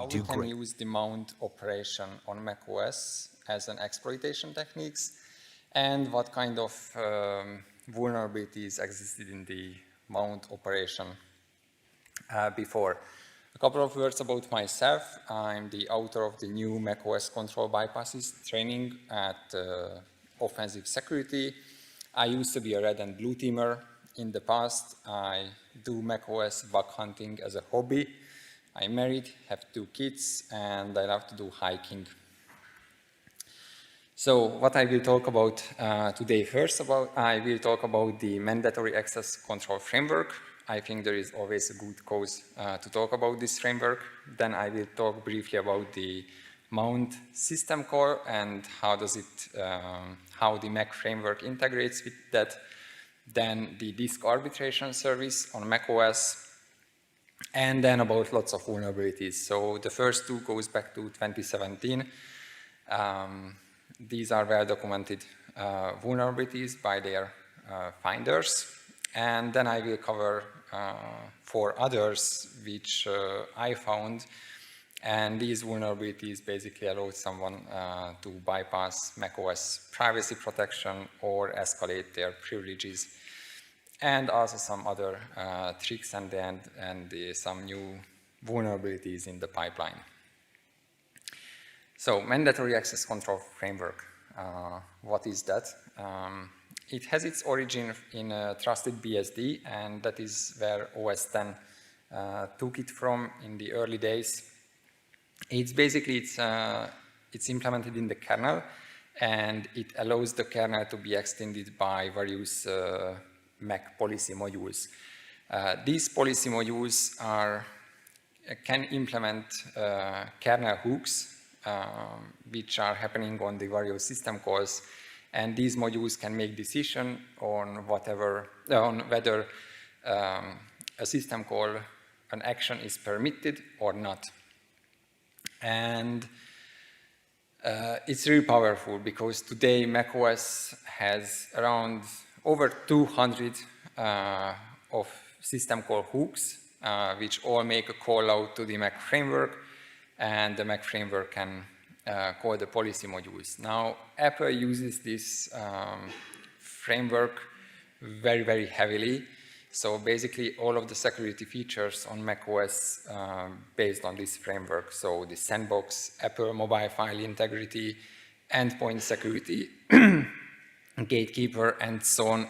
how we can use the mount operation on macOS as an exploitation techniques, and what kind of vulnerabilities existed in the mount operation before. A couple of words about myself. I'm the author of the new macOS control bypasses training at Offensive Security. I used to be a red and blue teamer in the past. I do macOS bug hunting as a hobby. I'm married, have 2 kids, and I love to do hiking. So what I will talk about today first, I will talk about the mandatory access control framework. I think there is always a good cause to talk about this framework. Then I will talk briefly about the mount system call and how the Mac framework integrates with that. Then the disk arbitration service on macOS, and then about lots of vulnerabilities. So the first 2 goes back to 2017. These are well-documented vulnerabilities by their finders. And then I will cover 4 others which I found. And these vulnerabilities basically allow someone to bypass macOS privacy protection or escalate their privileges. And also some other tricks and some new vulnerabilities in the pipeline. So, mandatory access control framework. What is that? It has its origin in trusted BSD, and that is where OS X took it from in the early days. It's basically, it's implemented in the kernel, and it allows the kernel to be extended by various Mac policy modules. These policy modules can implement kernel hooks, which are happening on the various system calls, and these modules can make decision on whether a system call, an action is permitted or not. And it's really powerful because today macOS has around over 200 of system call hooks, which all make a call out to the Mac framework, and the Mac framework can call the policy modules. Now, Apple uses this framework very, very heavily. So basically, all of the security features on macOS based on this framework. So the sandbox, Apple mobile file integrity, endpoint security, gatekeeper, and so on.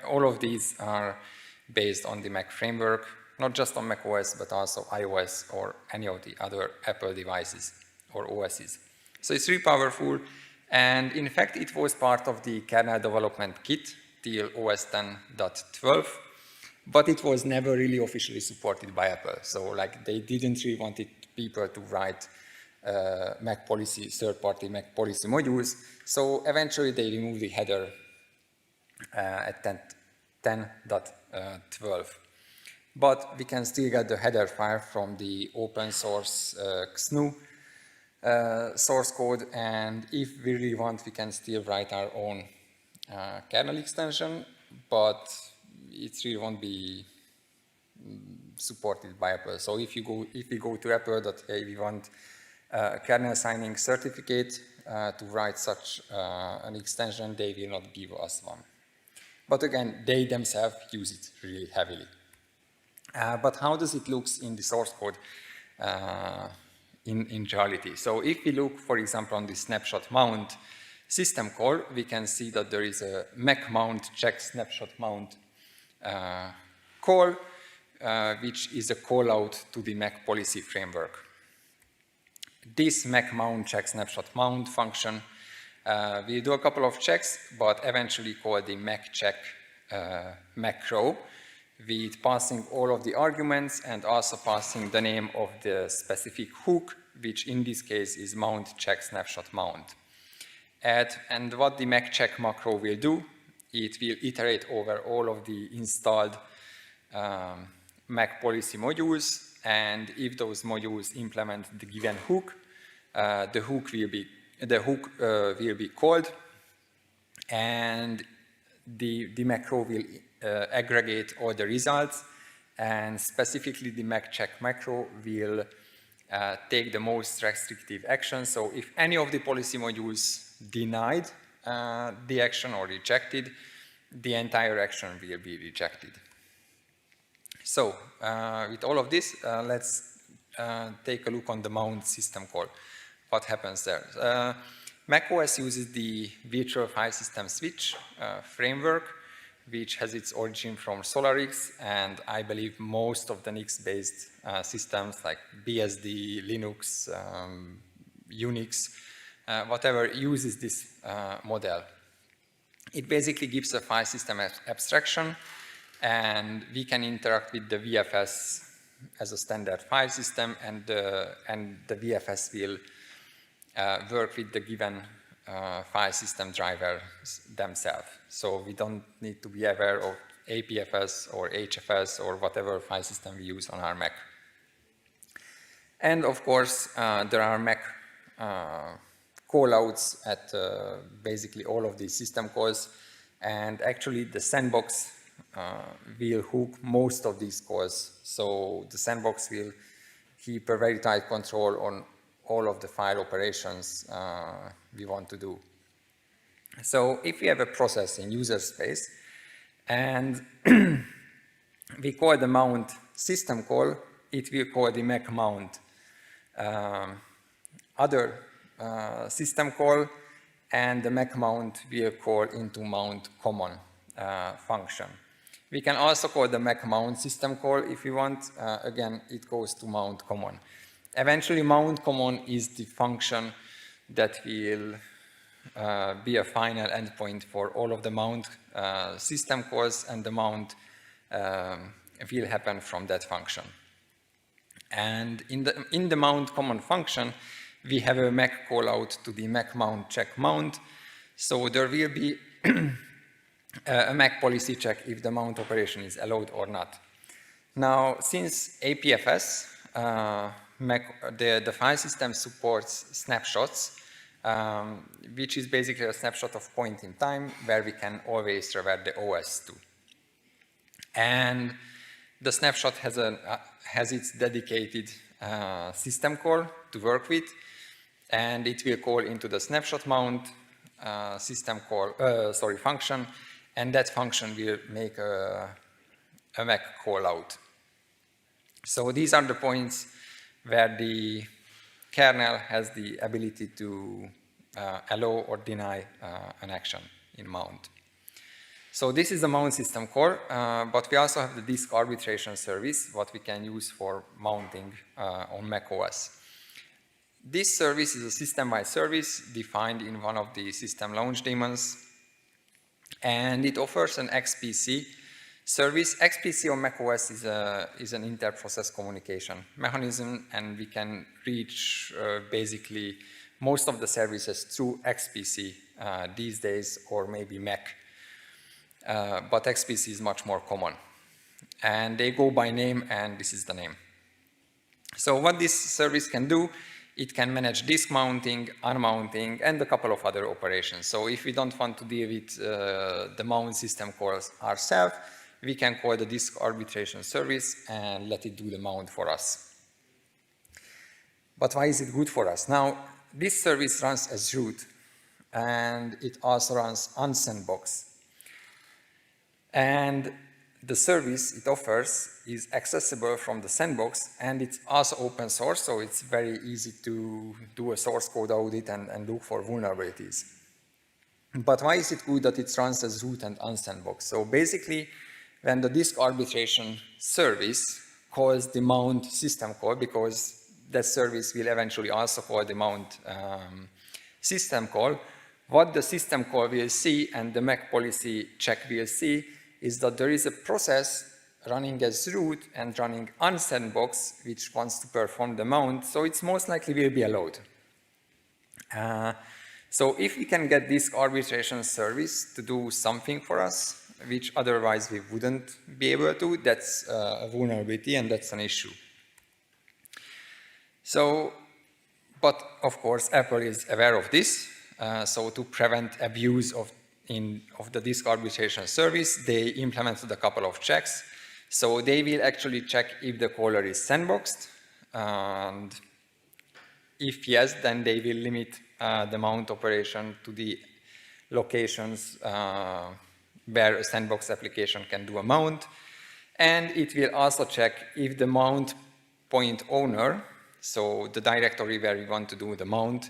All of these are based on the Mac framework, not just on macOS, but also iOS or any of the other Apple devices or OSs. So it's really powerful, and in fact, it was part of the kernel development kit till OS 10.12, but it was never really officially supported by Apple. So like they didn't really want people to write Mac policy, third-party Mac policy modules. So eventually they removed the header at 10.12. But we can still get the header file from the open source GNU source code, and if we really want, we can still write our own kernel extension, but it really won't be supported by Apple. So if we go to apple.hey, we want a kernel signing certificate to write such an extension, they will not give us one. But again, they themselves use it really heavily. But how does it look in the source code in reality? So if we look, for example, on the snapshot mount system call, we can see that there is a Mac mount check snapshot mount call, which is a call out to the Mac policy framework. This Mac mount check snapshot mount function will do a couple of checks, but eventually call the Mac check macro, with passing all of the arguments and also passing the name of the specific hook, which in this case is mount check snapshot mount. And what the Mac check macro will do, it will iterate over all of the installed Mac policy modules, and if those modules implement the given hook, the hook will be called, and the macro will aggregate all the results, and specifically the Mac check macro will take the most restrictive action. So if any of the policy modules denied the action or rejected, the entire action will be rejected. So with all of this, let's take a look on the mount system call. What happens there? macOS uses the virtual file system switch framework, which has its origin from SolarX, and I believe most of the Nix-based systems like BSD, Linux, Unix, whatever uses this model. It basically gives a file system abstraction, and we can interact with the VFS as a standard file system, and the VFS will work with the given file system drivers themselves. So we don't need to be aware of APFS or HFS or whatever file system we use on our Mac. And of course, there are Mac callouts at basically all of these system calls, and actually the sandbox will hook most of these calls. So the sandbox will keep a very tight control on all of the file operations we want to do. So if we have a process in user space and we call the mount system call, it will call the Mac mount other system call, and the Mac mount will call into mount common function. We can also call the Mac mount system call if we want. Again, it goes to mount common. Eventually, mount common is the function that will be a final endpoint for all of the mount system calls, and the mount will happen from that function. And in the mount common function, we have a Mac callout to the Mac mount check mount. So there will be a Mac policy check if the mount operation is allowed or not. Now, since APFS, the file system supports snapshots, which is basically a snapshot of point in time where we can always revert the OS to. And the snapshot has its dedicated system call to work with, and it will call into the snapshot mount function, and that function will make a Mac callout. So these are the points where the kernel has the ability to allow or deny an action in mount. So this is the mount system call, but we also have the disk arbitration service, what we can use for mounting on macOS. This service is a system-wide service defined in one of the system launch daemons, and it offers an XPC service. XPC on macOS is an inter-process communication mechanism, and we can reach basically most of the services through XPC these days, or maybe Mac. But XPC is much more common. And they go by name, and this is the name. So what this service can do, it can manage disk mounting, unmounting, and a couple of other operations. So if we don't want to deal with the mount system calls ourselves, we can call the disk arbitration service and let it do the mount for us. But why is it good for us? Now, this service runs as root, and it also runs on sandbox. And the service it offers is accessible from the sandbox, and it's also open source, so it's very easy to do a source code audit and look for vulnerabilities. But why is it good that it runs as root and on sandbox? So basically, when the disk arbitration service calls the mount system call, because that service will eventually also call the mount system call, what the system call will see and the Mac policy check will see is that there is a process running as root and running on sandbox which wants to perform the mount, so it's most likely will be allowed. So if we can get this arbitration service to do something for us, which otherwise we wouldn't be able to, that's a vulnerability and that's an issue. So, but of course Apple is aware of this, so to prevent abuse of the disk arbitration service, they implemented a couple of checks. So they will actually check if the caller is sandboxed, and If yes, then they will limit the mount operation to the locations where a sandbox application can do a mount. And it will also check if the mount point owner, so the directory where we want to do the mount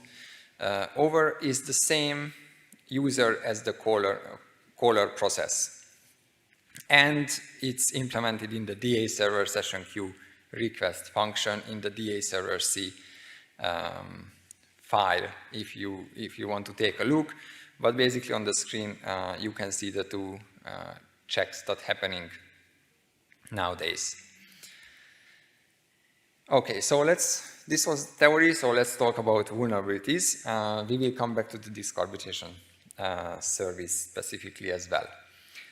over, is the same user as the caller process. And it's implemented in the DA server session queue request function in the DA server C file if you want to take a look. But basically on the screen you can see the two checks that happening nowadays. Okay, so this was theory, so let's talk about vulnerabilities. We will come back to the diskarbitration service specifically as well.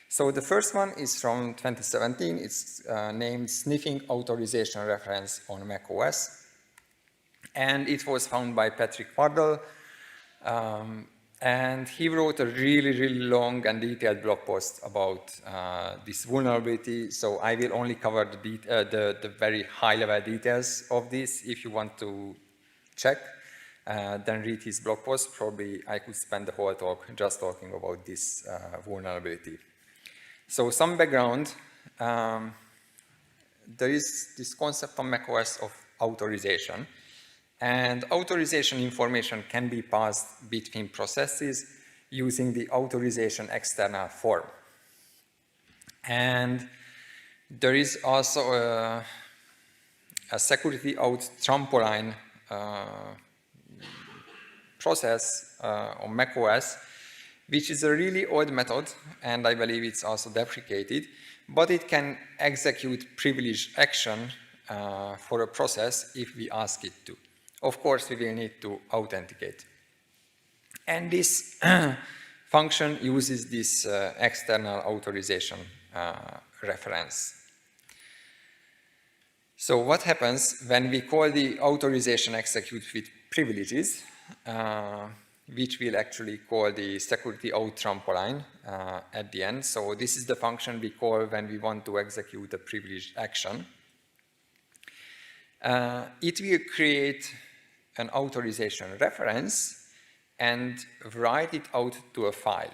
So the first one is from 2017. It's named Sniffing Authorization Reference on macOS. And it was found by Patrick Fitzl. And he wrote a really, really long and detailed blog post about this vulnerability. So I will only cover the very high-level details of this. If you want to check, then read his blog post. Probably I could spend the whole talk just talking about this vulnerability. So some background. There is this concept on macOS of authorization. And authorization information can be passed between processes using the authorization external form. And there is also a security out trampoline process on macOS, which is a really old method, and I believe it's also deprecated, but it can execute privileged action for a process if we ask it to. Of course, we will need to authenticate. And this function uses this external authorization reference. So what happens when we call the authorization execute with privileges, which will actually call the security out trampoline at the end. So this is the function we call when we want to execute a privileged action. It will create an authorization reference and write it out to a file.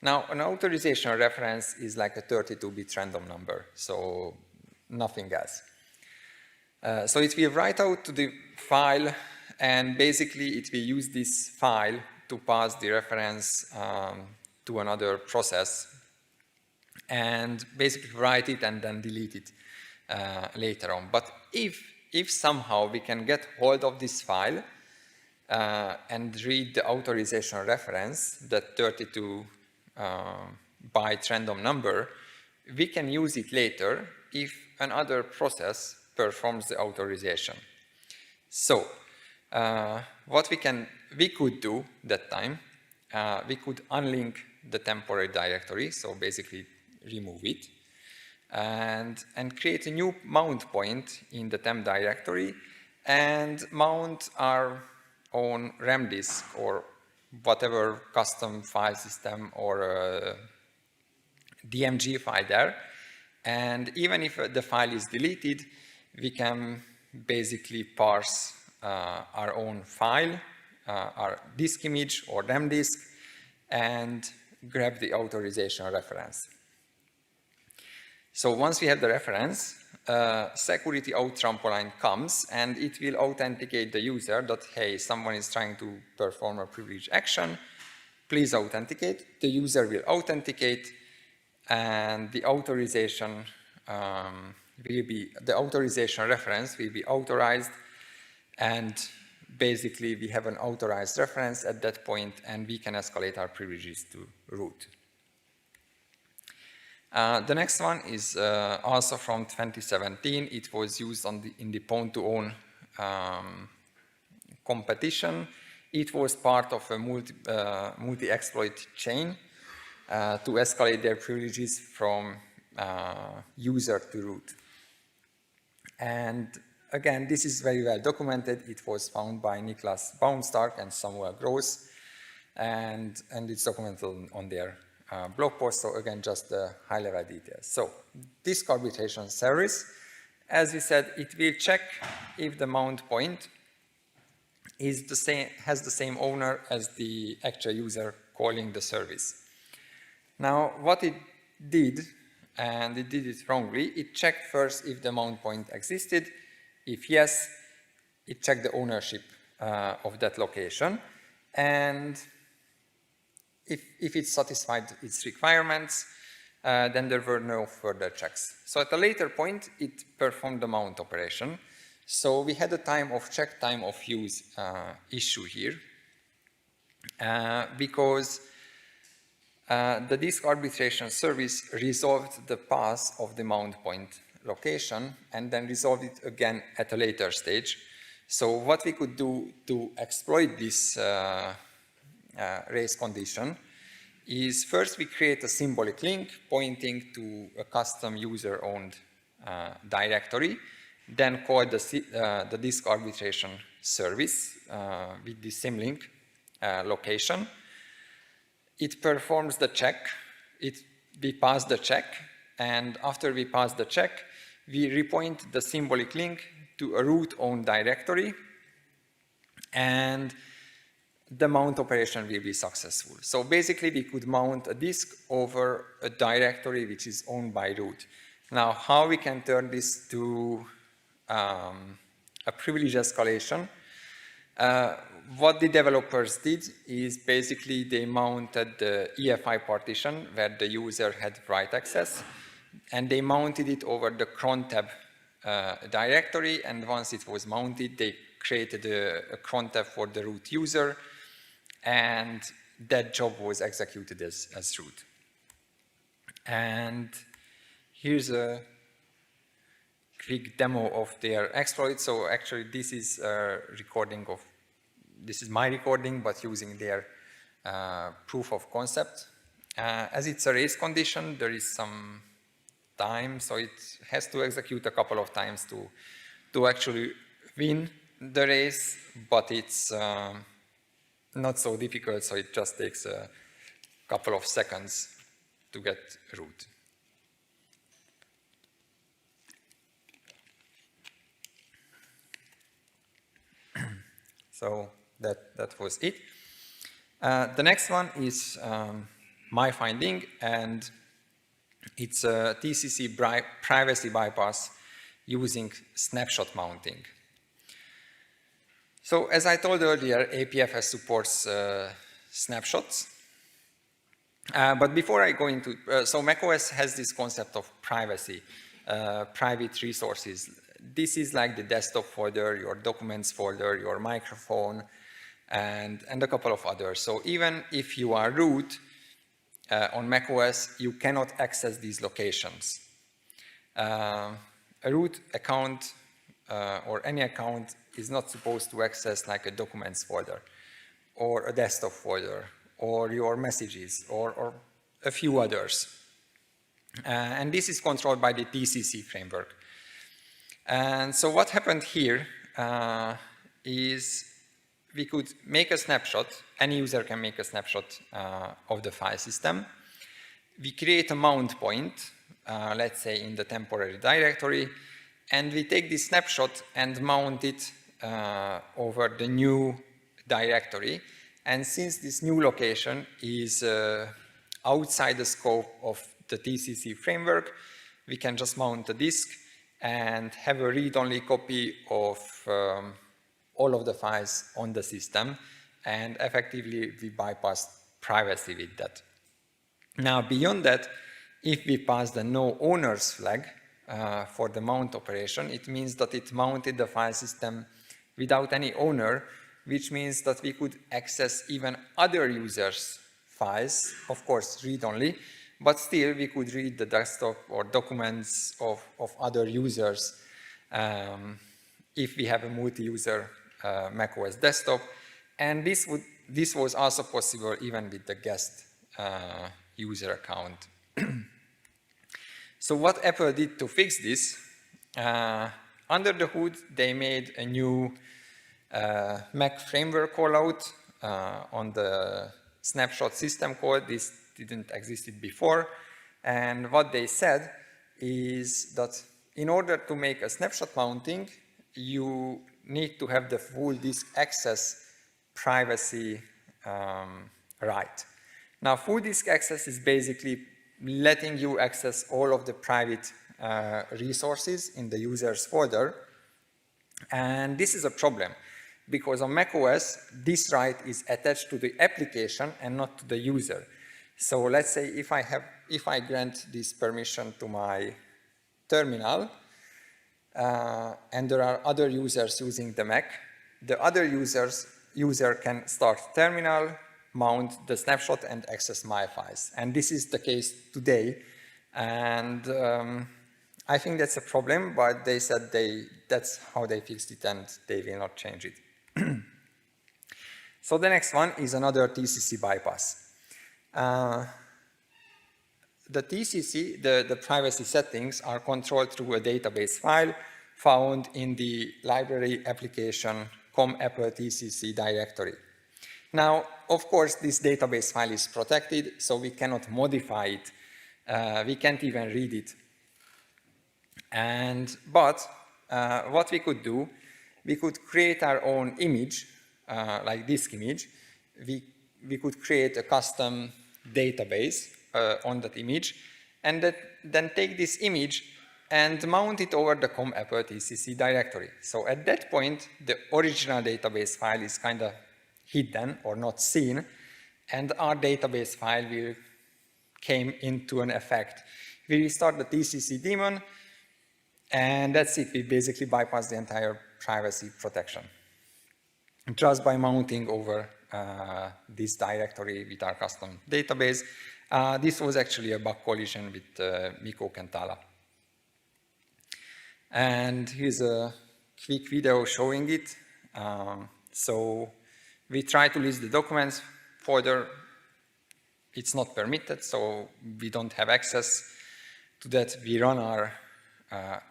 Now, an authorization reference is like a 32-bit random number, so nothing else. So it will write out to the file, and basically it will use this file to pass the reference to another process, and basically write it and then delete it later on. But if somehow we can get hold of this file and read the authorization reference, that 32 byte random number, we can use it later if another process performs the authorization. So what we could do that time, we could unlink the temporary directory, so basically remove it, and create a new mount point in the temp directory and mount our own RAM disk or whatever custom file system or DMG file there. And even if the file is deleted, we can basically parse our own file, our disk image or RAM disk, and grab the authorization reference. So once we have the reference, security out trampoline comes and it will authenticate the user that, hey, someone is trying to perform a privileged action, please authenticate. The user will authenticate, and the authorization reference will be authorized, and basically we have an authorized reference at that point, and we can escalate our privileges to root. The next one is also from 2017. It was used in the Pwn2Own competition. It was part of a multi-exploit chain to escalate their privileges from user to root. And again, this is very well documented. It was found by Niklas Baumstark and Samuel Gross, and it's documented on their blog post. So again, just the high-level details. So diskarbitration service, as we said, it will check if the mount point has the same owner as the actual user calling the service. Now, what it did, and it did it wrongly, it checked first if the mount point existed. If yes, it checked the ownership of that location. And if it satisfied its requirements, then there were no further checks. So at a later point, it performed the mount operation. So we had a time of check, time of use issue here, because the disk arbitration service resolved the path of the mount point location and then resolved it again at a later stage. So what we could do to exploit this race condition is first we create a symbolic link pointing to a custom user-owned directory, then call the disk arbitration service with the symlink location. It performs the check, we pass the check, and after we pass the check, we repoint the symbolic link to a root-owned directory, and the mount operation will be successful. So basically, we could mount a disk over a directory which is owned by root. Now, how we can turn this to a privilege escalation? What the developers did is basically they mounted the EFI partition where the user had write access, and they mounted it over the cron tab directory, and once it was mounted, they created a cron tab for the root user, and that job was executed as root. And here's a quick demo of their exploit. So actually this is a recording of, this is my recording, but using their proof of concept. As it's a race condition, there is some time, so it has to execute a couple of times to actually win the race, but it's not so difficult, so it just takes a couple of seconds to get root. So that was it. The next one is my finding, and it's a TCC privacy bypass using snapshot mounting. So as I told earlier, APFS supports snapshots. But before I go into, so macOS has this concept of privacy, private resources. This is like the desktop folder, your documents folder, your microphone, and a couple of others. So even if you are root on macOS, you cannot access these locations. A root account or any account is not supposed to access like a documents folder or a desktop folder or your messages or a few others. And this is controlled by the TCC framework. And so what happened here is we could make a snapshot. Any user can make a snapshot of the file system. We create a mount point, let's say in the temporary directory, and we take this snapshot and mount it over the new directory. And since this new location is outside the scope of the TCC framework, we can just mount a disk and have a read-only copy of all of the files on the system, and effectively we bypass privacy with that. Now beyond that, if we pass the no owners flag for the mount operation, it means that it mounted the file system without any owner, which means that we could access even other users' files, of course read-only, but still we could read the desktop or documents of other users if we have a multi-user macOS desktop. And this was also possible even with the guest user account. So what Apple did to fix this, under the hood they made a new Mac framework callout on the snapshot system call. This didn't exist before, and what they said is that in order to make a snapshot mounting, you need to have the full disk access privacy right. Now, full disk access is basically letting you access all of the private resources in the user's folder. And this is a problem, because on macOS, this right is attached to the application and not to the user. So let's say if I grant this permission to my terminal, and there are other users using the Mac, the other user can start terminal, mount the snapshot, and access my files. And this is the case today. And I think that's a problem, but they said that's how they fixed it, and they will not change it. So the next one is another TCC bypass. The TCC, the privacy settings, are controlled through a database file found in the library application com-apple TCC directory. Now, of course, this database file is protected, so we cannot modify it. We can't even read it. But what we could do, we could create our own image, like disk image. We could create a custom database on that image, and then take this image and mount it over the com-apple TCC directory. So at that point, the original database file is kind of hidden or not seen, and our database file will came into an effect. We restart the TCC daemon, and that's it. We basically bypass the entire privacy protection just by mounting over this directory with our custom database. This was actually a bug collision with Mikko Kentala. And here's a quick video showing it. So we try to list the documents folder. It's not permitted, so we don't have access to that. We run our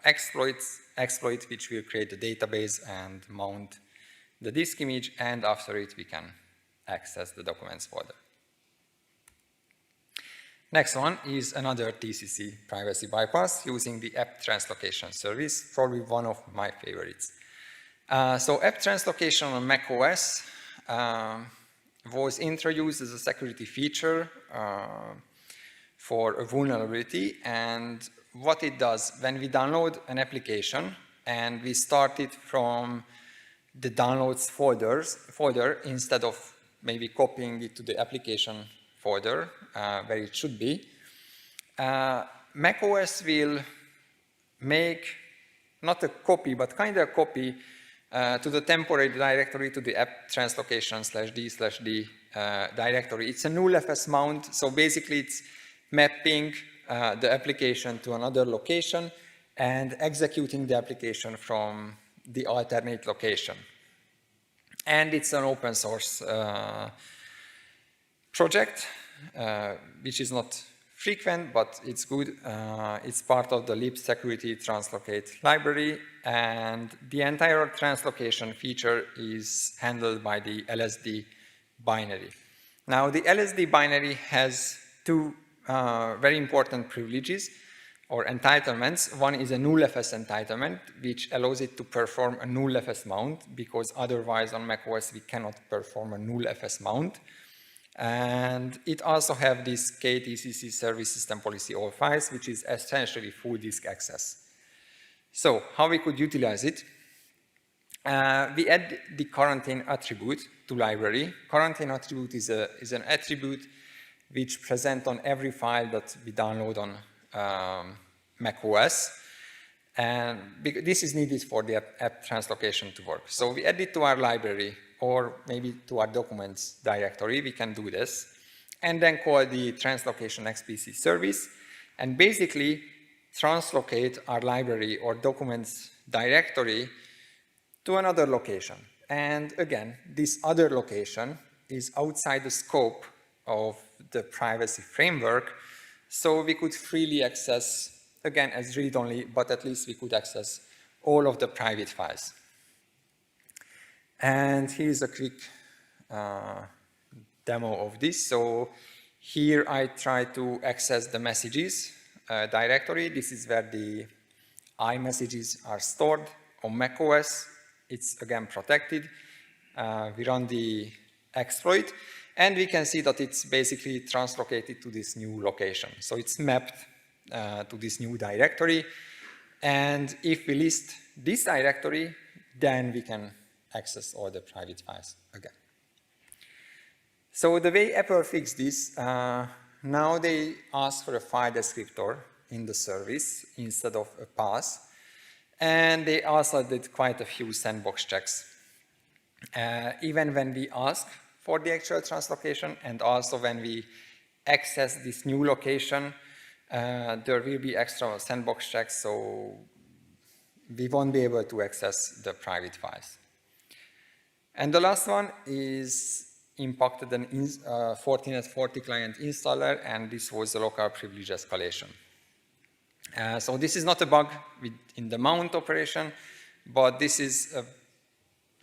exploit, which will create the database and mount the disk image, and after it we can access the documents folder. Next one is another TCC privacy bypass using the app translocation service, probably one of my favorites. So app translocation on macOS was introduced as a security feature for a vulnerability, and what it does, when we download an application and we start it from the downloads folder instead of maybe copying it to the application folder where it should be, macOS will make not a copy, but kind of a copy to the temporary directory, to the app translocation /d/d directory. It's a null-fs mount, so basically it's mapping the application to another location and executing the application from the alternate location. And it's an open source project, which is not frequent, but it's good. It's part of the libsecurity translocate library, and the entire translocation feature is handled by the LSD binary. Now, the LSD binary has two very important privileges or entitlements. One is a null-fs entitlement, which allows it to perform a null-fs mount, because otherwise on macOS we cannot perform a null-fs mount. And it also has this KTCC service system policy all files, which is essentially full disk access. So how we could utilize it? We add the quarantine attribute to library. Quarantine attribute is an attribute which present on every file that we download on macOS. And this is needed for the app translocation to work. So we add it to our library, or maybe to our documents directory. We can do this. And then call the translocation XPC service, and basically translocate our library or documents directory to another location. And again, this other location is outside the scope of the privacy framework, so we could freely access, again, as read-only, but at least we could access all of the private files. And here's a quick demo of this. So here I try to access the messages directory. This is where the iMessages are stored on macOS it's again protected. We run the exploit, and we can see that it's basically translocated to this new location. So it's mapped to this new directory, and if we list this directory, then we can access all the private files again. So the way Apple fixed this, now they ask for a file descriptor in the service instead of a pass, and they also did quite a few sandbox checks. Even when we ask for the actual translocation, and also when we access this new location, there will be extra sandbox checks, so we won't be able to access the private files. And the last one is impacted an Fortinet 40 client installer, and this was a local privilege escalation. So this is not a bug in the mount operation, but this is,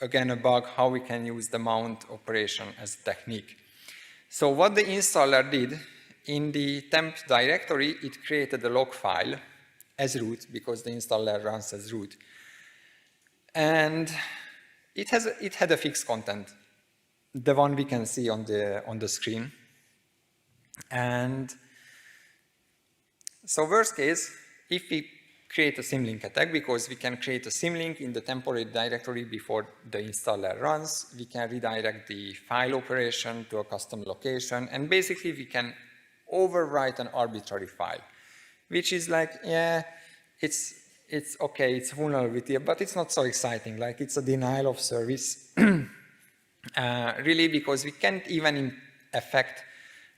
again, a bug how we can use the mount operation as a technique. So what the installer did, in the temp directory, it created a log file as root, because the installer runs as root. And it had a fixed content, the one we can see on the screen. And so worst case, if we create a symlink attack, because we can create a symlink in the temporary directory before the installer runs, we can redirect the file operation to a custom location, and basically we can overwrite an arbitrary file, which is like, yeah, it's okay, it's vulnerability, but it's not so exciting, like it's a denial of service, really, because we can't even affect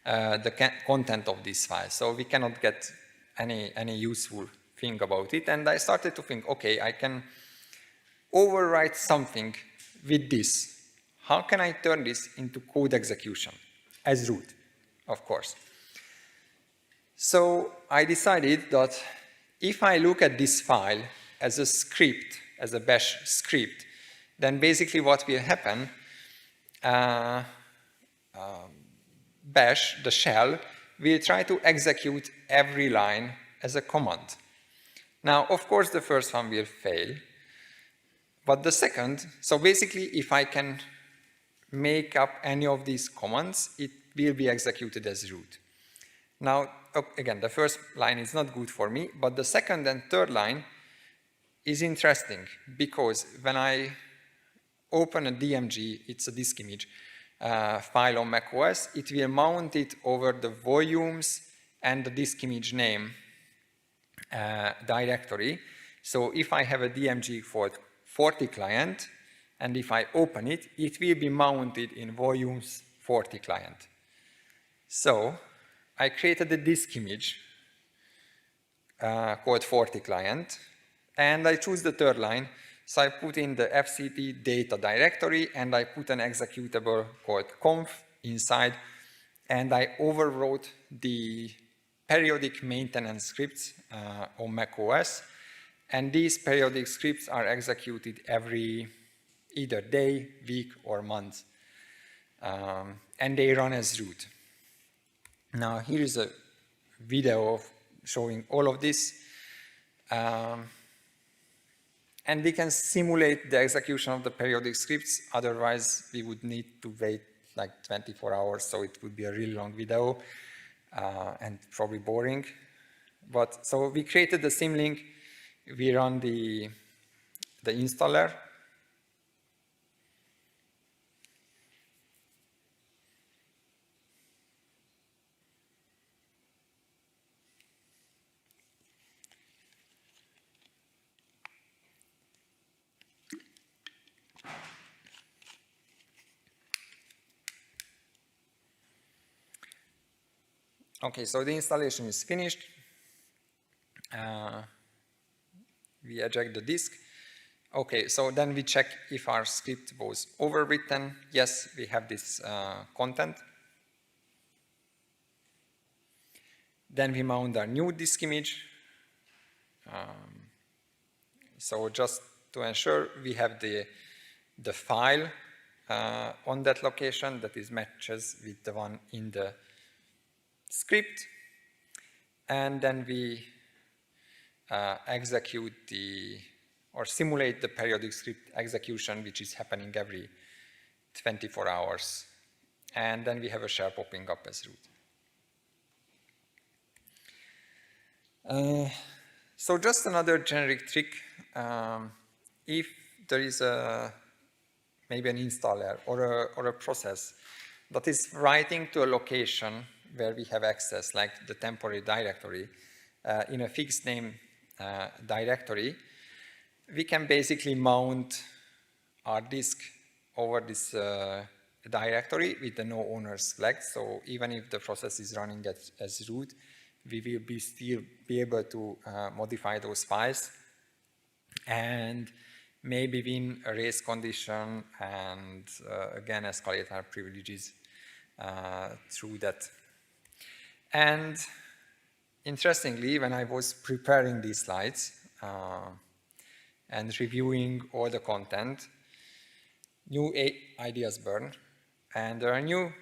the content of this file, so we cannot get any useful thing about it. And I started to think, okay, I can overwrite something with this. How can I turn this into code execution as root, of course? So I decided that if I look at this file as a script, as a bash script, then basically what will happen, bash, the shell, will try to execute every line as a command. Now, of course, the first one will fail, but the second, so basically if I can make up any of these commands, it will be executed as root. Now, again, the first line is not good for me, but the second and third line is interesting, because when I open a DMG, it's a disk image, file on macOS, it will mount it over the volumes and the disk image name directory. So if I have a DMG for 40 client, and if I open it, it will be mounted in volumes 40 client. So I created a disk image called 40 client, and I choose the third line. So I put in the fct data directory, and I put an executable called conf inside, and I overwrote the periodic maintenance scripts on macOS, and these periodic scripts are executed every either day, week, or month, and they run as root. Now here is a video of showing all of this, and we can simulate the execution of the periodic scripts. Otherwise, we would need to wait like 24 hours, so it would be a really long video and probably boring. But so we created the symlink, we run the installer. Okay, so the installation is finished. We eject the disk. Okay, so then we check if our script was overwritten. Yes, we have this content. Then we mount our new disk image. So just to ensure, we have the file on that location that is matches with the one in the script, and then we execute the or simulate the periodic script execution, which is happening every 24 hours. And then we have a shell popping up as root. So just another generic trick. If there is maybe an installer or a process that is writing to a location where we have access, like the temporary directory, in a fixed name directory, we can basically mount our disk over this directory with the no owners flag. So even if the process is running as root, we will still be able to modify those files and maybe win a race condition and again escalate our privileges through that. And interestingly, when I was preparing these slides and reviewing all the content, new ideas burn, and there are new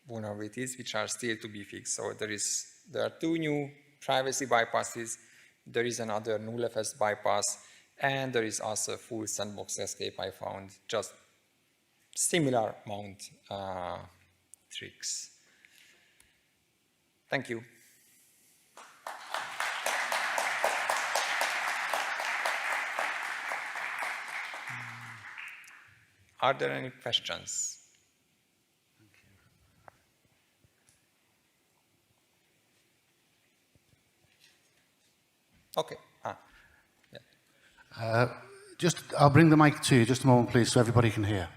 vulnerabilities which are still to be fixed. So there are 2 new privacy bypasses, there is another nullFS bypass, and there is also a full sandbox escape I found, just similar mount tricks. Thank you. Are there any questions? Okay. Yeah. I'll bring the mic to you just a moment, please, so everybody can hear.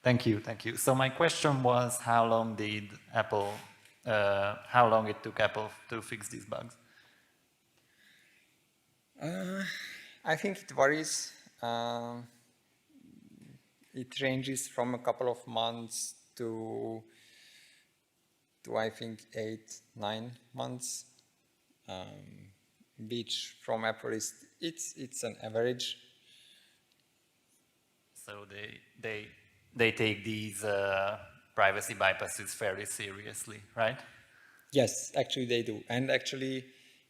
Thank you, thank you. So my question was, how long it took Apple to fix these bugs? I think it varies. It ranges from a couple of months to I think 8-9 months, which from Apple it's an average. So they take these privacy bypasses fairly seriously, right? Yes, actually they do. And actually,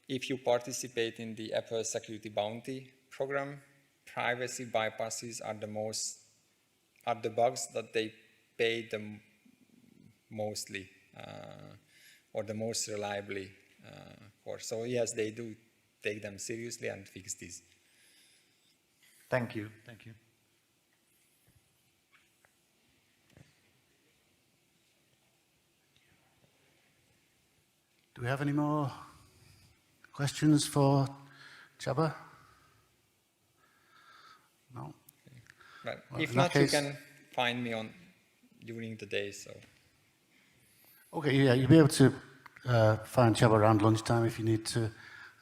if you participate in the Apple Security Bounty program, privacy bypasses are the bugs that they pay the mostly or the most reliably for. So yes, they do take them seriously and fix these. Thank you. Thank you. Do we have any more questions for Csaba? No? Right. Well, if not, you can find me during the day. So. Okay, yeah, you'll be able to find Csaba around lunchtime if you need to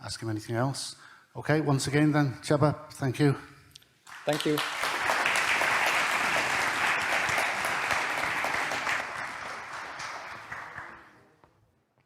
ask him anything else. Okay, once again then, Csaba, thank you. Thank you.